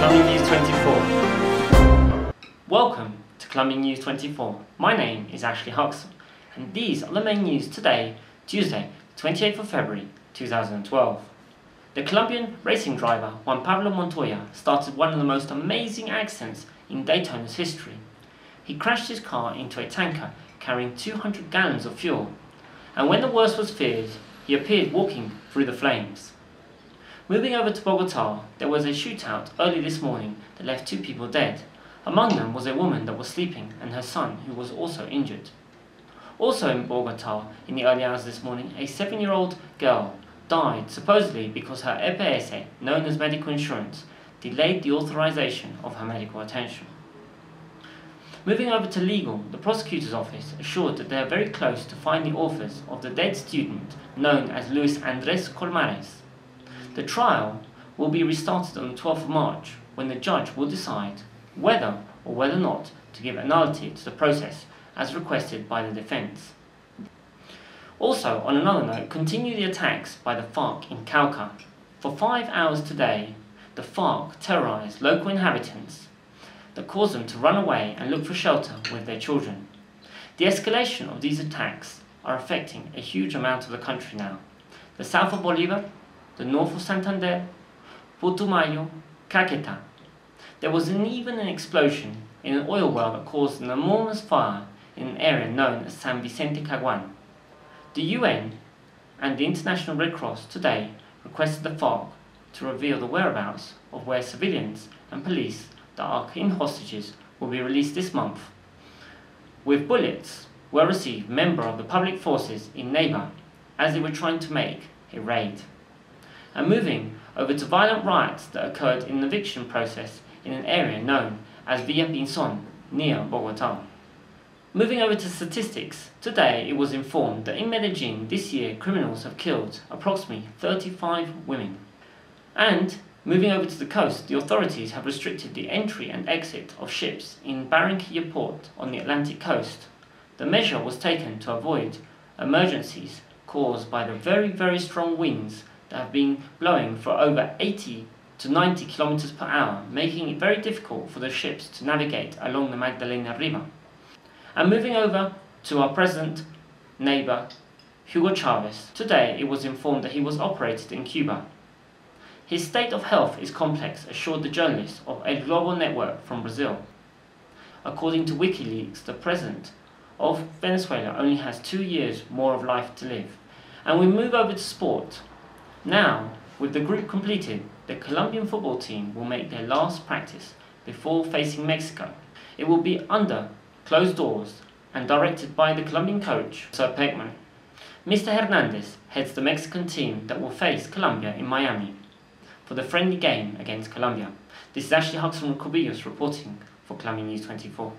Columbia News 24. Welcome to Columbia News 24. My name is Ashley Huxon, and these are the main news today, Tuesday, 28th of February 2012. The Colombian racing driver Juan Pablo Montoya started one of the most amazing accidents in Daytona's history. He crashed his car into a tanker carrying 200 gallons of fuel, and when the worst was feared, he appeared walking through the flames. Moving over to Bogota, there was a shootout early this morning that left 2 people dead. Among them was a woman that was sleeping and her son, who was also injured. Also in Bogota, in the early hours this morning, a 7-year-old girl died supposedly because her EPS, known as medical insurance, delayed the authorization of her medical attention. Moving over to legal, the prosecutor's office assured that they are very close to find the authors of the dead student known as Luis Andres Colmares. The trial will be restarted on the 12th of March, when the judge will decide whether or whether not to give a nullity to the process as requested by the defense. Also, on another note, continue the attacks by the FARC in Cauca. For 5 hours today, the FARC terrorized local inhabitants that caused them to run away and look for shelter with their children. The escalation of these attacks are affecting a huge amount of the country now. The south of Bolívar, the north of Santander, Putumayo, Caquetá. There was even an explosion in an oil well that caused an enormous fire in an area known as San Vicente Caguán. The UN and the International Red Cross today requested the FARC to reveal the whereabouts of where civilians and police that are in hostages will be released this month. With bullets were received member of the public forces in Neiva as they were trying to make a raid. And moving over to violent riots that occurred in the eviction process in an area known as Villa Pinzón near Bogota. Moving over to statistics, today it was informed that in Medellin this year criminals have killed approximately 35 women. And moving over to the coast, the authorities have restricted the entry and exit of ships in Barranquilla port on the Atlantic coast. The measure was taken to avoid emergencies caused by the very strong winds that have been blowing for over 80 to 90 kilometers per hour, making it very difficult for the ships to navigate along the Magdalena River. And moving over to our present neighbor, Hugo Chavez, today it was informed that he was operated in Cuba. His state of health is complex, assured the journalist of El Globo Network from Brazil. According to WikiLeaks, the president of Venezuela only has 2 years more of life to live. And we move over to sport. Now, with the group completed, the Colombian football team will make their last practice before facing Mexico. It will be under closed doors and directed by the Colombian coach, Sir Peckman. Mr. Hernandez heads the Mexican team that will face Colombia in Miami for the friendly game against Colombia. This is Ashley Huxon Cubillos reporting for Columbia News 24.